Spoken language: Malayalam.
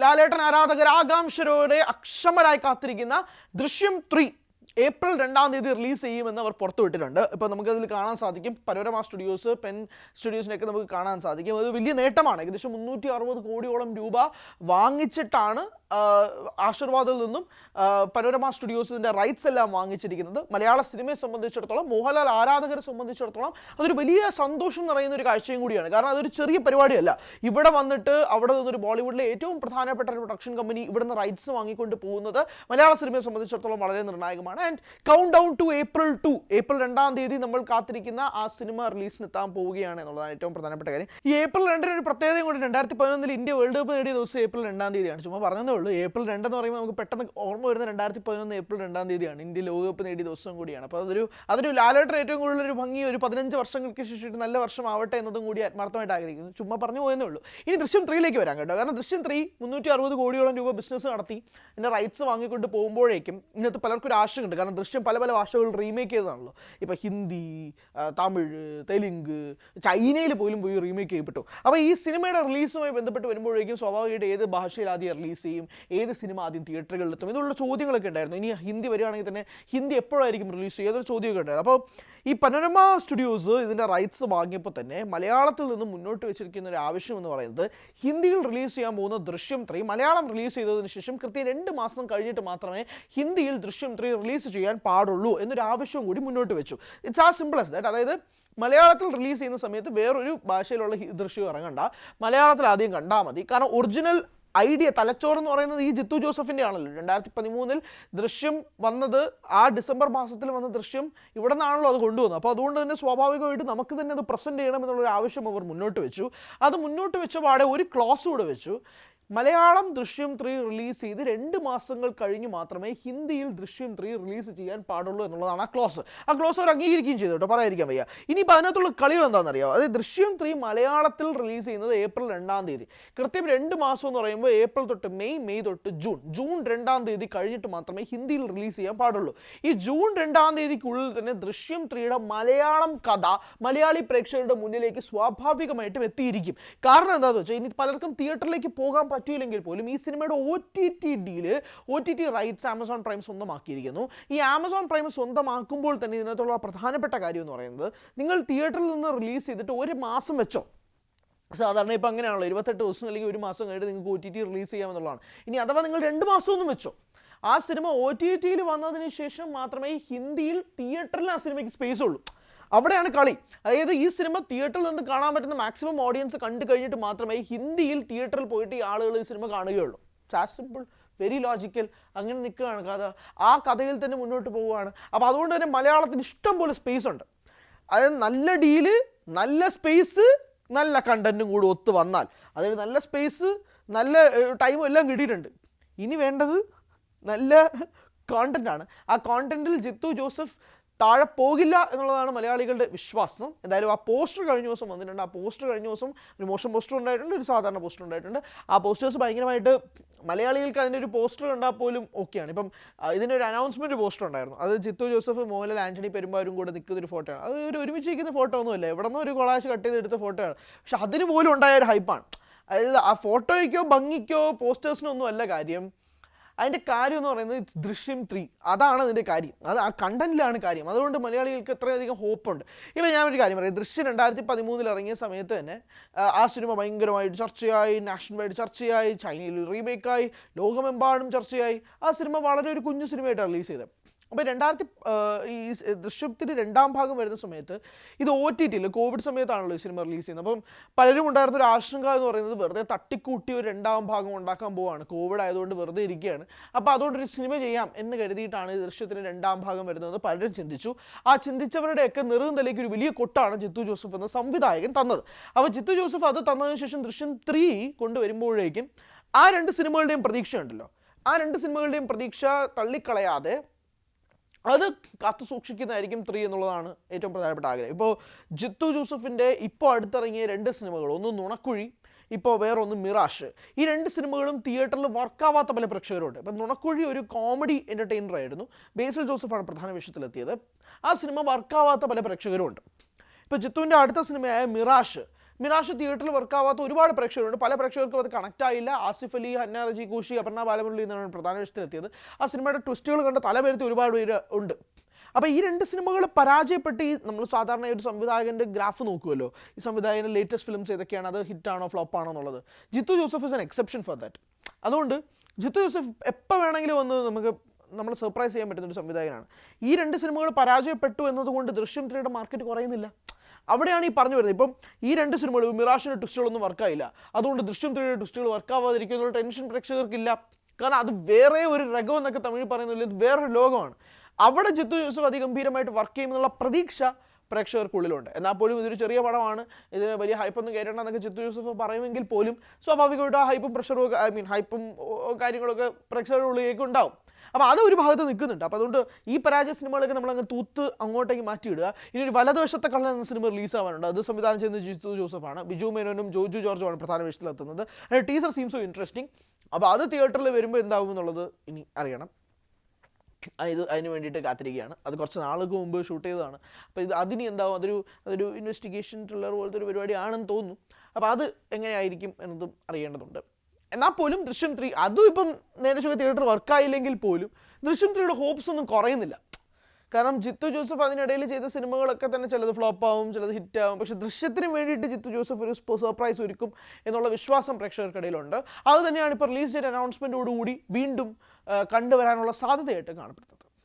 ലാലേട്ടൻ ആരാധകർ ആകാംക്ഷയോടെ അക്ഷമരായി കാത്തിരിക്കുന്ന ദൃശ്യം 3 ഏപ്രിൽ 2 റിലീസ് ചെയ്യുമെന്ന് അവർ പുറത്തുവിട്ടിട്ടുണ്ട്. ഇപ്പോൾ നമുക്കതിൽ കാണാൻ സാധിക്കും പനോരമ സ്റ്റുഡിയോസ്, പെൻ സ്റ്റുഡിയോസിനൊക്കെ നമുക്ക് കാണാൻ സാധിക്കും. അത് വലിയ നേട്ടമാണ്. ഏകദേശം 360 കോടിയോളം രൂപ വാങ്ങിച്ചിട്ടാണ് ആശീർവാദിൽ നിന്നും പനോരമ സ്റ്റുഡിയോസിൻ്റെ റൈറ്റ്സ് എല്ലാം വാങ്ങിച്ചിരിക്കുന്നത്. മലയാള സിനിമയെ സംബന്ധിച്ചിടത്തോളം, മോഹൻലാൽ ആരാധകരെ സംബന്ധിച്ചിടത്തോളം അതൊരു വലിയ സന്തോഷം നിറയുന്ന ഒരു കാഴ്ചയും കൂടിയാണ്. കാരണം അതൊരു ചെറിയ പരിപാടിയല്ല. ഇവിടെ വന്നിട്ട് അവിടെ നിന്നൊരു ബോളിവുഡിലെ ഏറ്റവും പ്രധാനപ്പെട്ട ഒരു പ്രൊഡക്ഷൻ കമ്പനി ഇവിടെ നിന്ന് റൈറ്റ്സ് വാങ്ങിക്കൊണ്ട് പോകുന്നത് മലയാള സിനിമയെ സംബന്ധിച്ചിടത്തോളം വളരെ നിർണായകമാണ്. And count down to April 2, April 2 നമ്മൾ കാത്തിരിക്കുന്ന ആ സിനിമ റിലീസിന് എത്താൻ പോവുകയാണ് എന്നുള്ളതാണ് ഏറ്റവും പ്രധാനപ്പെട്ട കാര്യം. ഈ ഏപ്രിൽ 2 ഒരു പ്രത്യേകതയും കൂടി. 2011 ഇന്ത്യ വേൾഡ് കപ്പ് നേടിയ ദിവസം ഏപ്രിൽ 2 ചുമ്മാ പറഞ്ഞതേ ഉള്ളൂ. ഏപ്രിൽ 2 എന്ന് പറയുമ്പോൾ നമുക്ക് പെട്ടെന്ന് ഓർമ്മ വരുന്ന 2011 ഏപ്രിൽ 2 ഇന്ത്യ ലോകകപ്പ് നേടിയ ദിവസം കൂടിയാണ്. അപ്പോൾ അതൊരു ലാലേട്ടൻ ഏറ്റവും കൂടുതൽ ഒരു ഭംഗി, ഒരു 15 വർഷങ്ങൾക്ക് ശേഷം നല്ല വർഷം ആവട്ടെ എന്നതും കൂടി ആത്മാർത്ഥമായിട്ട് ആഗ്രഹിക്കുന്നു. ചുമ്മാ പറഞ്ഞു പോയെന്നേ ഉള്ളൂ. ഇനി ദൃശ്യം 3 വരാം കേട്ടോ. കാരണം ദൃശ്യം 3 360 കോടിയോളം രൂപ ബിസിനസ് നടത്തി ഇതിൻ്റെ റൈറ്റ്സ് വാങ്ങിക്കൊണ്ട് പോകുമ്പോഴേക്കും ഇന്നത്തെ പലർക്കും ഒരു ആശങ്കയുണ്ട്. കാരണം ദൃശ്യം പല ഭാഷകൾ റീമേക്ക് ചെയ്തതാണല്ലോ. ഇപ്പോൾ ഹിന്ദി, തമിഴ്, തെലുങ്ക്, ചൈനയിൽ പോലും പോയി റീമേക്ക് ചെയ്യപ്പെട്ടു. അപ്പോൾ ഈ സിനിമയുടെ റിലീസുമായി ബന്ധപ്പെട്ട് വരുമ്പോഴേക്കും സ്വാഭാവികമായിട്ട് ഏത് ഭാഷയിൽ ആദ്യം റിലീസ് ചെയ്യും, ഏത് സിനിമ ആദ്യം തിയേറ്ററുകളിലെത്തും, ഇതുള്ള ചോദ്യങ്ങളൊക്കെ ഉണ്ടായിരുന്നു. ഇനി ഹിന്ദി വരികയാണെങ്കിൽ തന്നെ ഹിന്ദി എപ്പോഴായിരിക്കും റിലീസ് ചെയ്യുക, അതൊരു ചോദ്യമൊക്കെ ഉണ്ടായിരുന്നു. അപ്പോൾ ഈ പനോരമ സ്റ്റുഡിയോസ് ഇതിൻ്റെ റൈറ്റ്സ് വാങ്ങിയപ്പോൾ തന്നെ മലയാളത്തിൽ നിന്ന് മുന്നോട്ട് വെച്ചിരിക്കുന്ന ഒരു ആവശ്യം എന്ന് പറയുന്നത് ഹിന്ദിയിൽ റിലീസ് ചെയ്യാൻ പോകുന്ന ദൃശ്യം 3 മലയാളം റിലീസ് ചെയ്തതിന് ശേഷം കൃത്യം 2 മാസം കഴിഞ്ഞിട്ട് മാത്രമേ ഹിന്ദിയിൽ ദൃശ്യം 3 റിലീസ് ചെയ്യാൻ പാടുള്ളൂ എന്നൊരു ആവശ്യം കൂടി മുന്നോട്ട് വെച്ചു. It's as simple as that. അതായത് മലയാളത്തിൽ റിലീസ് ചെയ്യുന്ന സമയത്ത് വേറൊരു ഭാഷയിലുള്ള ദൃശ്യം ഇറങ്ങണ്ട, മലയാളത്തിൽ ആദ്യം കണ്ടാൽ മതി. കാരണം ഒറിജിനൽ ഐഡിയ, തലച്ചോറ് എന്ന് പറയുന്നത് ഈ ജിത്തു ജോസഫിൻ്റെ ആണല്ലോ. 2013 ദൃശ്യം വന്നത്, ആ ഡിസംബർ മാസത്തിൽ വന്ന ദൃശ്യം ഇവിടെ നിന്നാണല്ലോ അത് കൊണ്ടുവന്നത്. അപ്പോൾ അതുകൊണ്ട് തന്നെ സ്വാഭാവികമായിട്ട് നമുക്ക് തന്നെ അത് പ്രസൻറ്റ് ചെയ്യണം എന്നുള്ളൊരു ആവശ്യം അവർ മുന്നോട്ട് വെച്ചു. അത് മുന്നോട്ട് വെച്ച പാടെ ഒരു ക്ലോസ് കൂടെ വെച്ചു. മലയാളം ദൃശ്യം 3 റിലീസ് ചെയ്ത് 2 മാസങ്ങൾ കഴിഞ്ഞ് മാത്രമേ ഹിന്ദിയിൽ ദൃശ്യം 3 റിലീസ് ചെയ്യാൻ പാടുള്ളൂ എന്നുള്ളതാണ് ആ ക്ലോസ്. ആ ക്ലോസ് അവർ അംഗീകരിക്കുകയും ചെയ്തു കേട്ടോ, പറയാതിരിക്കാൻ വയ്യ. ഇനിയിപ്പോൾ അതിനകത്തുള്ള കളികൾ എന്താണെന്നറിയാമോ? അതായത് ദൃശ്യം 3 മലയാളത്തിൽ റിലീസ് ചെയ്യുന്നത് ഏപ്രിൽ 2 കൃത്യം 2 മാസം എന്ന് പറയുമ്പോൾ ഏപ്രിൽ തൊട്ട് മെയ് തൊട്ട് ജൂൺ 2 കഴിഞ്ഞിട്ട് മാത്രമേ ഹിന്ദിയിൽ റിലീസ് ചെയ്യാൻ പാടുള്ളൂ. ഈ ജൂൺ 2 തന്നെ ദൃശ്യം 3യുടെ മലയാളം കഥ മലയാളി പ്രേക്ഷകരുടെ മുന്നിലേക്ക് സ്വാഭാവികമായിട്ടും എത്തിയിരിക്കും. കാരണം എന്താണെന്ന് വെച്ചാൽ ഇനി പലർക്കും തിയേറ്ററിലേക്ക് പോകാൻ പറ്റിയില്ലെങ്കിൽ പോലും ഈ സിനിമയുടെ OTT റൈറ്റ്സ് ആമസോൺ പ്രൈം സ്വന്തമാക്കിയിരിക്കുന്നു. ഈ ആമസോൺ പ്രൈം സ്വന്തമാക്കുമ്പോൾ തന്നെ ഇതിനകത്തുള്ള പ്രധാനപ്പെട്ട കാര്യം എന്ന് പറയുന്നത്, നിങ്ങൾ തിയേറ്ററിൽ നിന്ന് റിലീസ് ചെയ്തിട്ട് 1 മാസം വെച്ചോ. സാധാരണ ഇപ്പോൾ അങ്ങനെയാണല്ലോ, 28 ദിവസം അല്ലെങ്കിൽ 1 മാസം കഴിഞ്ഞിട്ട് നിങ്ങൾക്ക് OTT റിലീസ് ചെയ്യാമെന്നുള്ളതാണ്. ഇനി അഥവാ നിങ്ങൾ 2 മാസമൊന്നും വെച്ചോ, ആ സിനിമ OTTയിൽ വന്നതിന് ശേഷം മാത്രമേ ഹിന്ദിയിൽ തിയേറ്ററിൽ ആ സിനിമയ്ക്ക് സ്പേസ് ഉള്ളൂ. അവിടെയാണ് കളി. അതായത് ഈ സിനിമ തിയേറ്ററിൽ നിന്ന് കാണാൻ പറ്റുന്ന മാക്സിമം ഓഡിയൻസ് കണ്ടു കഴിഞ്ഞിട്ട് മാത്രമേ ഹിന്ദിയിൽ തിയേറ്ററിൽ പോയിട്ട് ഈ ആളുകൾ ഈ സിനിമ കാണുകയുള്ളൂ. As simple, very logical. അങ്ങനെ നിൽക്കുകയാണ് കഥ. ആ കഥയിൽ തന്നെ മുന്നോട്ട് പോവുകയാണ്. അപ്പോൾ അതുകൊണ്ട് തന്നെ മലയാളത്തിന് ഇഷ്ടം പോലെ സ്പേസ് ഉണ്ട്. അതായത് നല്ല ഡീല്, നല്ല സ്പേസ്, നല്ല കണ്ടന്റും കൂടി ഒത്തു വന്നാൽ, അതായത് നല്ല സ്പേസ്, നല്ല ടൈമും എല്ലാം കിട്ടിയിട്ടുണ്ട്. ഇനി വേണ്ടത് നല്ല കോണ്ടന്റാണ്. ആ കോണ്ടന്റിൽ ജിത്തു ജോസഫ് താഴെ പോകില്ല എന്നുള്ളതാണ് മലയാളികളുടെ വിശ്വാസം. എന്തായാലും ആ പോസ്റ്റർ കഴിഞ്ഞ ദിവസം വന്നിട്ടുണ്ട്. ആ പോസ്റ്റർ കഴിഞ്ഞ ദിവസം ഒരു മോശം പോസ്റ്റർ ഉണ്ടായിട്ടുണ്ട്, ഒരു സാധാരണ പോസ്റ്റർ ഉണ്ടായിട്ടുണ്ട്. ആ പോസ്റ്റേഴ്സ് ഭയങ്കരമായിട്ട് മലയാളികൾക്ക് അതിൻ്റെ ഒരു പോസ്റ്റർ കണ്ടാൽ പോലും ഓക്കെയാണ്. ഇപ്പം ഇതിൻ്റെ ഒരു അനൗൺസ്മെൻറ്റ് പോസ്റ്റർ ഉണ്ടായിരുന്നു. അത് ജിത്തു ജോസഫ്, മോഹൻലാൽ, ആൻ്റണി പെരുമ്പാവൂരും കൂടെ നിൽക്കുന്നൊരു ഫോട്ടോയാണ്. അത് ഒരുമിച്ച് നിൽക്കുന്ന ഫോട്ടോ ഒന്നുമല്ല, എവിടെ നിന്നോ ഒരു കൊളാശ് കട്ട് ചെയ്തെടുത്ത ഫോട്ടോയാണ്. പക്ഷെ അതിന് പോലും ഉണ്ടായ ഒരു ഹൈപ്പാണ്. അതായത് ആ ഫോട്ടോയ്ക്കോ ഭംഗിക്കോ പോസ്റ്റേഴ്സിനൊന്നും അല്ല കാര്യം. അതിൻ്റെ കാര്യം എന്ന് പറയുന്നത് ദൃശ്യം 3, അതാണ് അതിൻ്റെ കാര്യം. അത് ആ കണ്ടന്റിലാണ് കാര്യം. അതുകൊണ്ട് മലയാളികൾക്ക് എത്രയധികം ഹോപ്പുണ്ട്. ഇപ്പോൾ ഞാൻ ഒരു കാര്യം പറയാം, ദൃശ്യം 2013 ഇറങ്ങിയ സമയത്ത് തന്നെ ആ സിനിമ ഭയങ്കരമായിട്ട് ചർച്ചയായി, നാഷണൽ വൈഡ് ചർച്ചയായി, ചൈനയിൽ റീമേക്കായി, ലോകമെമ്പാടും ചർച്ചയായി. ആ സിനിമ വളരെ ഒരു കുഞ്ഞു സിനിമയായിട്ട് റിലീസ് ചെയ്തത്. അപ്പോൾ ഈ ദൃശ്യത്തിൻ്റെ 2ാം ഭാഗം വരുന്ന സമയത്ത് ഇത് OTTയിൽ കോവിഡ് സമയത്താണല്ലോ ഈ സിനിമ റിലീസ് ചെയ്യുന്നത്. അപ്പം പലരും ഉണ്ടായിരുന്ന ഒരു ആശങ്ക എന്ന് പറയുന്നത് വെറുതെ തട്ടിക്കൂട്ടി ഒരു 2ാം ഭാഗം ഉണ്ടാക്കാൻ പോവുകയാണ്, കോവിഡ് ആയതുകൊണ്ട് വെറുതെ ഇരിക്കുകയാണ്, അപ്പോൾ അതുകൊണ്ടൊരു സിനിമ ചെയ്യാം എന്ന് കരുതിയിട്ടാണ് ഈ ദൃശ്യത്തിൻ്റെ 2ാം ഭാഗം വരുന്നത് പലരും ചിന്തിച്ചു. ആ ചിന്തിച്ചവരുടെയൊക്കെ നെറുകന്തലേക്ക് ഒരു വലിയ കൊട്ടാണ് ജിത്തു ജോസഫ് എന്ന സംവിധായകൻ തന്നത്. അപ്പോൾ ജിത്തു ജോസഫ് അത് തന്നതിന് ശേഷം ദൃശ്യം 3 കൊണ്ടുവരുമ്പോഴേക്കും ആ 2 സിനിമകളുടെയും പ്രതീക്ഷയുണ്ടല്ലോ, ആ 2 സിനിമകളുടെയും പ്രതീക്ഷ തള്ളിക്കളയാതെ അത് കാത്തു സൂക്ഷിക്കുന്നതായിരിക്കും 3 എന്നുള്ളതാണ് ഏറ്റവും പ്രധാനപ്പെട്ട ആഗ്രഹം. ഇപ്പോൾ ജിത്തു ജോസഫിൻ്റെ ഇപ്പോൾ അടുത്തിറങ്ങിയ 2 സിനിമകൾ, ഒന്ന് നുണക്കുഴി, ഇപ്പോൾ വേറൊന്ന് മിറാഷ്. ഈ 2 സിനിമകളും തിയേറ്ററിൽ വർക്കാവാത്ത പല പ്രേക്ഷകരുണ്ട്. ഇപ്പം നുണക്കുഴി ഒരു കോമഡി എൻ്റർടൈനർ ആയിരുന്നു, ബേസിൽ ജോസഫാണ് പ്രധാന വേഷത്തിലെത്തിയത്. ആ സിനിമ വർക്കാവാത്ത പല പ്രേക്ഷകരുമുണ്ട്. ഇപ്പോൾ ജിത്തുവിൻ്റെ അടുത്ത സിനിമയായ മിറാഷ് മിറാഷ് തിയേറ്ററിൽ വർക്കാവാത്ത ഒരുപാട് പ്രേക്ഷകരുണ്ട്. പല പ്രേക്ഷകർക്കും അത് കണക്ട് ആയില്ല. ആസിഫ് അലി, ഹന്ന റജി ഘോഷി, അപർണ ബാലമുരളി എന്നാണ് പ്രധാന വേഷത്തിലെത്തിയത്. ആ സിനിമയുടെ ട്വിസ്റ്റുകൾ കണ്ട് തലപേരത്തി ഒരുപാട് പേര് ഉണ്ട്. അപ്പോൾ ഈ 2 സിനിമകൾ പരാജയപ്പെട്ട് നമ്മൾ സാധാരണ ഒരു സംവിധായകൻ്റെ ഗ്രാഫ് നോക്കുമല്ലോ, ഈ സംവിധായകൻ്റെ ലേറ്റസ്റ്റ് ഫിലിംസ് ഏതൊക്കെയാണ്, അത് ഹിറ്റാണോ ഫ്ലോപ്പാണോ എന്നുള്ളത്. Jithu Joseph is an exception for that. അതുകൊണ്ട് ജിത്തു ജോസഫ് എപ്പോൾ വേണമെങ്കിലും വന്ന് നമ്മൾ സർപ്രൈസ് ചെയ്യാൻ പറ്റുന്ന ഒരു സംവിധായകനാണ്. ഈ 2 സിനിമകൾ പരാജയപ്പെട്ടു എന്നതുകൊണ്ട് ദൃശ്യം 3യുടെ മാർക്കറ്റ് കുറയുന്നില്ല. അവിടെയാണ് ഈ പറഞ്ഞു വരുന്നത്. ഇപ്പം ഈ 2 സിനിമകൾ മിറാഷിൻ്റെ ട്വിസ്റ്റുകളൊന്നും വർക്കായില്ല, അതുകൊണ്ട് ദൃശ്യം 3യുടെ ട്വിസ്റ്റുകൾ വർക്കാവാതിരിക്കുന്ന ടെൻഷൻ പ്രേക്ഷകർക്കില്ല. കാരണം അത് വേറെ ഒരു രംഗം എന്നൊക്കെ തമിഴ് പറയുന്നില്ല, ഇത് വേറൊരു ലോകമാണ്. അവിടെ ജിത്തു ജോസഫ് അതിഗംഭീരമായിട്ട് വർക്ക് ചെയ്യുമെന്നുള്ള പ്രതീക്ഷ പ്രേക്ഷകർക്കുള്ളിലുണ്ട്. എന്നാൽ പോലും ഇതൊരു ചെറിയ പടമാണ്, ഇതിന് വലിയ ഹൈപ്പൊന്നും കയറ്റണമെന്നൊക്കെ ജിത്തു ജോസഫ് പറയുമെങ്കിൽ പോലും സ്വാഭാവികമായിട്ടും ആ ഹൈപ്പും പ്രഷറും ഹൈപ്പും കാര്യങ്ങളൊക്കെ പ്രേക്ഷകരുടെ ഉള്ളിലേക്ക് ഉണ്ടാവും. അപ്പോൾ അത് ഒരു ഭാഗത്ത് നിൽക്കുന്നുണ്ട്. അപ്പോൾ അതുകൊണ്ട് ഈ പരാജയ സിനിമകളൊക്കെ നമ്മളങ്ങ് തൂത്ത് അങ്ങോട്ടേക്ക് മാറ്റിയിടുക. ഇനി ഒരു വലതുവശത്തെ കള്ളൻ എന്ന സിനിമ റിലീസാവാനുണ്ട്. അത് സംവിധാനം ചെയ്യുന്നത് ജിത്തു ജോസഫാണ്. ബിജു മേനോനും ജോജു ജോർജുമാണ് പ്രധാന വേഷത്തിലെത്തുന്നത്. Teaser seems so interesting. അപ്പോൾ അത് തിയേറ്ററിൽ വരുമ്പോൾ എന്താവും എന്നുള്ളത് ഇനി അറിയണം. അതിന് വേണ്ടിയിട്ട് കാത്തിരിക്കുകയാണ്. അത് കുറച്ച് നാൾക്ക് മുമ്പ് ഷൂട്ട് ചെയ്തതാണ്. അപ്പോൾ അതിനി എന്താവും, അതൊരു ഇൻവെസ്റ്റിഗേഷൻ ത്രില്ലർ പോലത്തെ ഒരു പരിപാടിയാണെന്ന് തോന്നുന്നു. അപ്പോൾ അത് എങ്ങനെയായിരിക്കും എന്നതും അറിയേണ്ടതുണ്ട്. എന്നാൽ പോലും ദൃശ്യം 3 അതും ഇപ്പം നേരെ ചൊവ്വേ തിയേറ്റർ വർക്കായില്ലെങ്കിൽ പോലും ദൃശ്യം 3യുടെ ഹോപ്സ് ഒന്നും കുറയുന്നില്ല. കാരണം ജിത്തു ജോസഫ് അതിനിടയിൽ ചെയ്ത സിനിമകളൊക്കെ തന്നെ ചിലത് ഫ്ലോപ്പാവും, ചിലത് ഹിറ്റാവും. പക്ഷേ ദൃശ്യത്തിന് വേണ്ടിയിട്ട് ജിത്തു ജോസഫ് ഒരു സർപ്രൈസ് ഒരുക്കും എന്നുള്ള വിശ്വാസം പ്രേക്ഷകർക്കിടയിലുണ്ട്. അത് തന്നെയാണ് ഇപ്പോൾ റിലീസ് ഡേറ്റ് അനൗൺസ്മെൻറ്റോടുകൂടി വീണ്ടും കണ്ടുവരാനുള്ള സാധ്യതയായിട്ട് കാണപ്പെടുന്നത്.